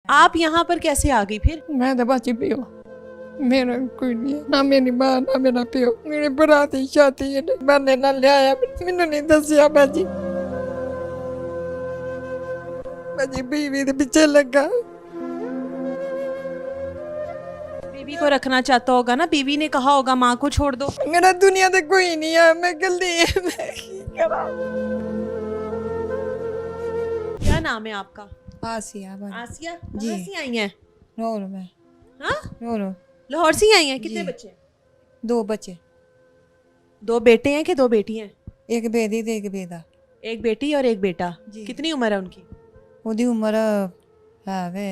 आप यहाँ पर कैसे आ गई फिर? मैं तो बाची पियो, मेरा कोई नहीं है, ना मेरी मां ना मेरा पियो। मेरे भरा दी शादी है बहाने नाल लिया, मैनू नहीं दसिया बाजी। बाजी बीवी दे पीछे लगा। बीवी को रखना चाहता होगा ना, बीवी ने कहा होगा माँ को छोड़ दो। मेरा दुनिया ते कोई नहीं है, मैं गलती है, मैं की करा। क्या नाम है आपका? आसिया बाजी। आसिया। जी। कहाँ से आई हैं? नूर में। हाँ, नूर। लाहौर से आई हैं। कितने जी। बच्चे? 2 बच्चे, 2 बेटे हैं कि 2 बेटी हैं? एक बेदी ते एक बेदा। एक बेटी और एक बेटा। जी। कितनी उम्र है उनकी? ओदी उम्र है वे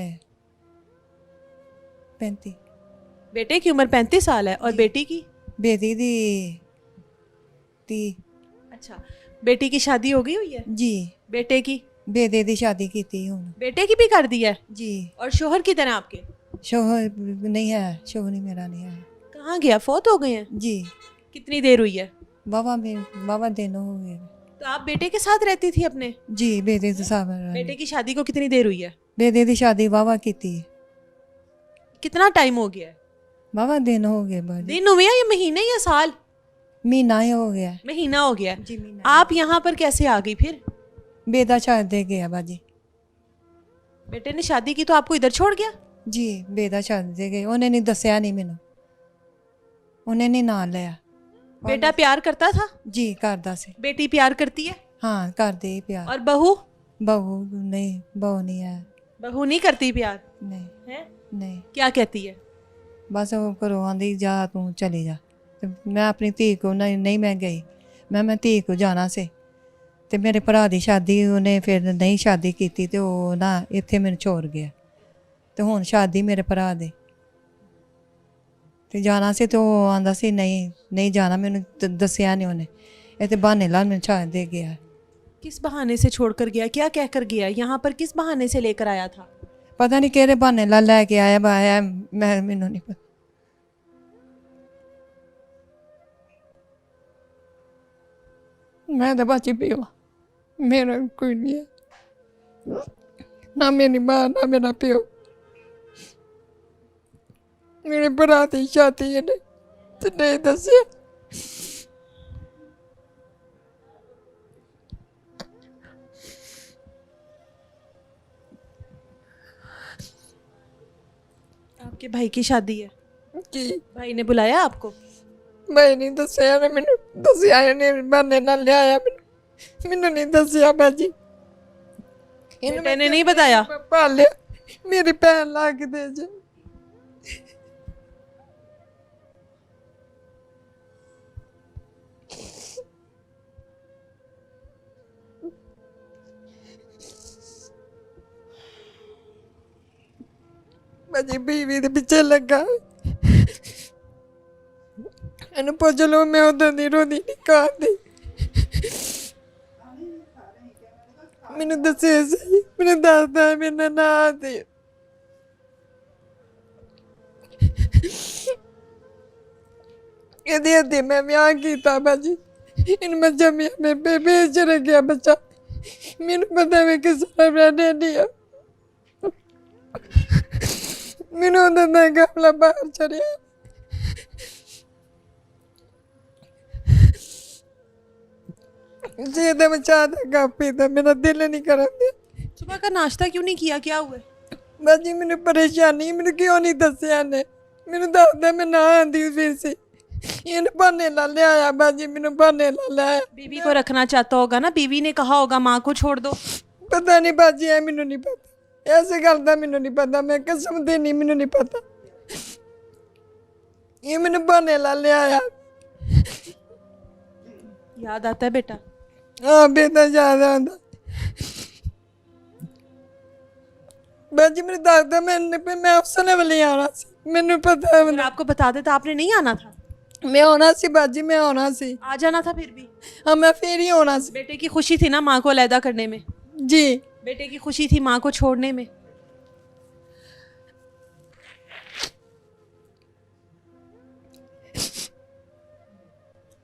35। बेटे की उम्र 35 साल है और जी। बेटी की? बेदी दी 30। अच्छा, बेटी की शादी हो गई हुई है? जी। बेटे की? बेदे दी शादी की थी हुन। बेटे की भी कर दी है? जी। और शोहर किधर है आपके? शोहर नहीं है, शोहर नहीं मेरा नहीं है। कहाँ गया? फौत हो गए हैं? जी। कितनी देर हुई है? बाबा दिन हो गए। तो आप बेटे के साथ रहती थी अपने? जी। बेदे दी साहब बेटे की शादी को कितनी देर हुई है? बेदे दी शादी बाबा की थी। कितना टाइम हो गया है? बाबा दिन हो गए बाजी। दिन हुए या महीने या साल? महीना ही हो गया। महीना हो गया है। जी महीना। आप यहाँ पर कैसे आ गई फिर? बेदा शादी दे गया बाजी। बेटे ने शादी की तो आपको इधर छोड़ गया? जी। बेदा शादी दे गए, उन्हें नहीं दसिया नहीं मैनू, उन्हें नहीं नाम लिया। बेटा प्यार करता था? जी करदा से। बेटी प्यार करती है? हाँ करदे ही प्यार। और बहू? बहू नहीं है। बहू नहीं करती प्यार? नहीं है? नहीं। क्या कहती है? बस वो घरों आंदी जा तू चली जा। तो मैं अपनी धी को नहीं मैं गई, मैं धी को जाना से। तो मेरे भरा दी शादी उन्हें फिर नहीं शादी की तो वो ना इत्थे मैनू छोड़ गया। तो हुण शादी मेरे भरा दी ते जाना से, तो आंदा सी नहीं जाना, मैनू दसिया नहीं उन्हें। ये तो बहाने लाल मैनू छाड़ दे गया। किस बहाने से छोड़ कर गया? क्या कह कर गया? यहाँ पर किस बहाने से लेकर आया था? पता नहीं केड़े बहाने लाल लैके आया मैनू नहीं पता। मैं तो बाची पियो, मेरा कोई नहीं है, ना मेरी मां ना मेरा पियो। मेरे भरा दी शादी है ते नहीं दसिया। आपके भाई की शादी है? जी। भाई ने बुलाया आपको? मैं नहीं दसिया ने मैनू दसिया ने बहाने नाल लिया मैनू नहीं दसिया बाजी। बेटे ने नहीं बताया? पालिया मेरी भैन लाग दे जे। बाजी बीवी दे पीछे लगा। एनु पुछ लो, मैं उधर दी रोदी निकाल दी। मैनू दसे सही, मैनू दसदा मेरा ना दे। ਇਹਦੇ ਹੱਥੇ ਮੈਂ ਵਿਆਹ ਕੀਤਾ ਬਾਜੀ, ਇਹਨੂੰ ਮੈਂ ਜੰਮਿਆ ਮੈਂ ਬੇਬੇ ਚ ਰੱਖਿਆ ਬੱਚਾ। ਮੈਨੂੰ ਪਤਾ ਵੀ ਕਿਸ ਤਰ੍ਹਾਂ ਰਹਿਣਾ ਨਹੀਂ ਆ। ਮੈਨੂੰ ਉਹਦਾ ਨਾ ਗਮਲਾ ਬਾਹਰ ਚੜਿਆ। ਜੇ ਤਾਂ ਮੈਂ ਚਾਹ ਦਾ ਕੱਪ ਪੀਤਾ, ਮੇਰਾ ਦਿਲ ਨਹੀਂ ਕਰਨ ਦਿਆ। सुबह का नाश्ता क्यों नहीं किया? क्या हुआ? ਬਾਜੀ ਮੈਨੂੰ ਪਰੇਸ਼ਾਨੀ, ਮੈਨੂੰ ਕਿਉਂ ਨਹੀਂ ਦੱਸਿਆ ਨੇ? ਮੈਨੂੰ ਦੱਸਦਾ ਮੈਂ ਨਾ ਆਂਦੀ ਫਿਰ ਸੀ। ਇਹਨੂੰ ਬਹਾਨੇ ਲਾ ਲਿਆਇਆ ਬਾਜੀ, ਮੈਨੂੰ ਬਹਾਨੇ ਲਾ ਲਿਆਇਆ। बीवी को रखना चाहता होगा ना, बीवी ने कहा होगा माँ को छोड़ दो। ਪਤਾ ਨਹੀਂ ਬਾਜੀ, ਐ ਮੈਨੂੰ ਨਹੀਂ ਪਤਾ, ਐਸੇ ਗੱਲ ਦਾ ਮੈਨੂੰ ਨਹੀਂ ਪਤਾ, ਮੈਂ ਕਸਮ ਦੇ ਨਹੀਂ, ਮੈਨੂੰ ਨਹੀਂ ਪਤਾ। ਇਹ ਮੈਨੂੰ ਬਹਾਨੇ ਲਾ ਲਿਆਇਆ। याद आता है बेटा? ਹਾਂ ਬੇਟਾ ਯਾਦ ਆਉਂਦਾ ਬਾਜੀ। ਮੈਨੂੰ ਦੱਸਦਾ ਮੈਂ ਉਸ ਵੇਲੇ ਆਉਣਾ ਸੀ, ਮੈਨੂੰ ਪਤਾ। अगर आपको बता देता आपने नहीं आना था? मैं आना सी बाजी, मैं आना सी। आ जाना था फिर भी। हाँ मैं फिर ही आना सी। बेटे की खुशी थी ना माँ को अलहदा करने में? जी। बेटे की खुशी थी माँ को छोड़ने में?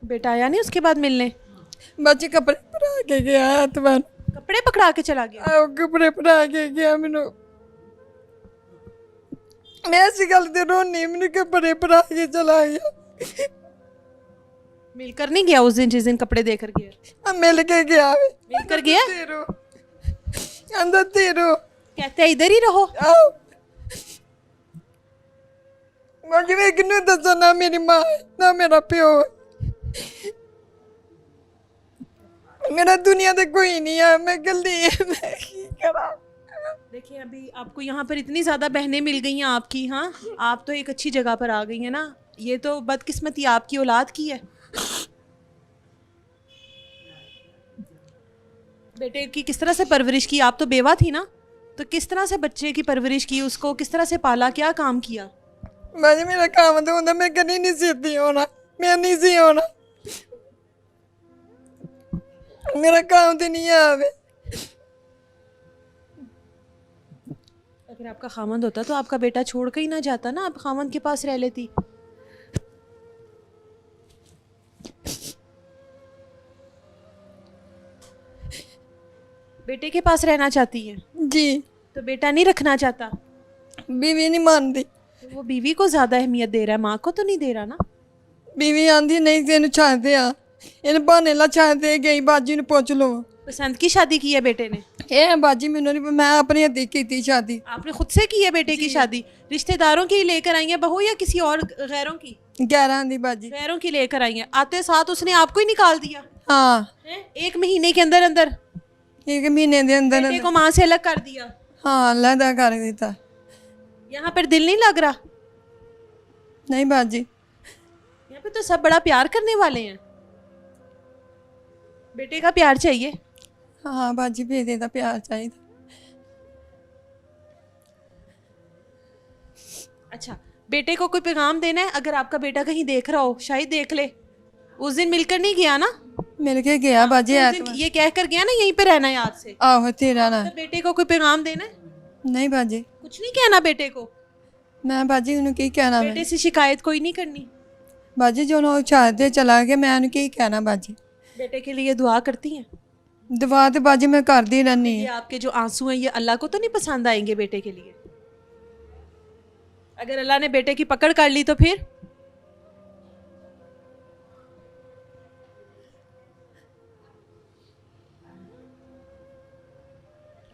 बेटा आया नहीं उसके बाद मिलने? बाजी कपड़े पहना के गया एतवार। कपड़े पकड़ा के चला गया? कपड़े पहना के गया। मैनू मैं इस गल ते रोनी मैंने कि बड़े भरा के चला गया। मिलकर नहीं गया उस दिन जिस दिन कपड़े देकर गया? मिल के गया वे। मिलकर गया? तेरो अंदर तेरो कहते हैं इधर ही रहो। आओ मुझे वे किन्नू दसा ना मेरी माँ है, ना मेरा प्यो है। मेरा दुनिया ते कोई नहीं है, मैं गलती है, मैं की करा। देखिए अभी आपको यहाँ पर इतनी ज़्यादा बहनें मिल गई हैं आपकी। हाँ, आप तो एक अच्छी जगह पर आ गई हैं ना। ये तो बदकिस्मती आपकी औलाद की है। बेटे की किस तरह से परवरिश की? आप तो बेवा थी ना, तो किस तरह से बच्चे की परवरिश की, उसको किस तरह से पाला, क्या काम किया? बाजी मेरा काम तो होता, मैं कहीं नहीं सीती होना, मैं नहीं सी होना, मेरा काम तो नहीं है। अबे अगर आपका खामंद होता तो आपका बेटा छोड़ के ही ना जाता ना, आप खामंद के पास रह लेती। बेटे के पास रहना चाहती है जी, तो बेटा नहीं रखना चाहता? बीवी नहीं मानती। तो वो बीवी को ज्यादा अहमियत दे रहा है, माँ को तो नहीं दे रहा ना। बीवी आंदी नहीं तेन चाहते आ, इन बहाने ला चाहते गई बाजी ने पूछ लो। पसंद की शादी की है बेटे ने? ए बाजी मैनू नहीं, मैं अपनी हथी की थी शादी। आपने खुद से की है बेटे की शादी? रिश्तेदारों की लेकर आई है बहू या किसी और गैरों की? 11 दी बाजी। गैरों की लेकर आई है। आते साथ उसने आपको ही निकाल दिया? हाँ, हैं? 1 महीने के अंदर अंदर 1 महीने दे अंदर बेटे को माँ से अलग कर दिया? हाँ लहदा कर देता। यहाँ पर दिल नहीं लग रहा? नहीं बाजी, यहाँ पे तो सब बड़ा प्यार करने वाले हैं। बेटे का प्यार चाहिए। हाँ बाजी बेटे का प्यार चाहिए। अच्छा, बेटे को कोई पैगाम देना है? अगर आपका बेटा कहीं देख रहा हो, शायद देख ले। उस दिन मिलकर नहीं गया ना? मिल के गया बाजी। उस दिन ये कह कर गया ना यहीं पे रहना है याद से। आहो तेरा ना। तो बेटे को कोई पैगाम देना है? नहीं बाजी, कुछ नहीं कहना बेटे को? मैं बाजी उन्हें की कहना। मैं बेटे से शिकायत कोई नहीं करनी? बाजी जो ना चाहते चला गया, मैं उन्हें की कहना बाजी। बेटे के लिए दुआ करती हैं? दुआ तो बाजी मैं करती रहनी ये है। आपके जो आंसू हैं ये अल्लाह को तो नहीं पसंद आएंगे बेटे के लिए? अगर अल्लाह ने बेटे की पकड़ कर ली तो फिर?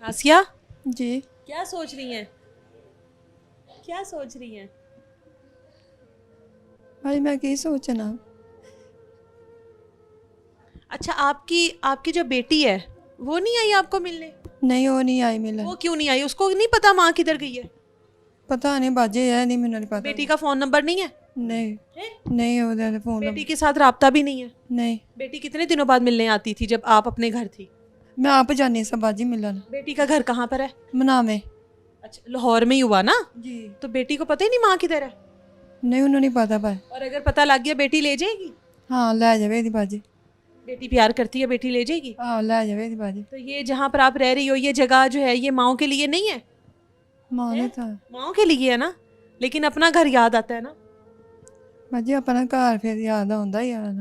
आसिया जी क्या सोच रही हैं? क्या सोच रही हैं? भाई मैं की सोचना। अच्छा, आपकी जो बेटी है वो नहीं आई आपको मिलने? नहीं वो नहीं आई मिलन। वो क्यों नहीं आई? उसको नहीं पता माँ किधर गई है? पता नहीं बाजी है नहीं, मैंने नहीं पता। बेटी का फोन नंबर नहीं है? नहीं है? नहीं उधर फोन। बेटी के साथ राब्ता भी नहीं है? नहीं, बेटी कितने दिनों बाद मिलने आती थी जब आप अपने घर थी? मैं आप जानी सब बाजी मिलन। बेटी का घर कहाँ पर है? मनावे। अच्छा, लाहौर में ही हुआ ना? जी तो बेटी को पता ही नहीं माँ किधर है? नहीं उन्होंने नहीं पता भाई। और अगर पता लग गया बेटी ले जाएगी? हाँ ले जावे दी बाजी। बेटी प्यार करती है, बेटी ले जाएगी? हाँ ले जावे दी बाजी। तो ये जहाँ पर आप रह रही हो ये जगह जो है ये माओ के लिए नहीं है? माँ ने था माओ के लिए है ना, लेकिन अपना घर याद आता है ना? बाजी अपना घर फिर याद आंदा ही यार।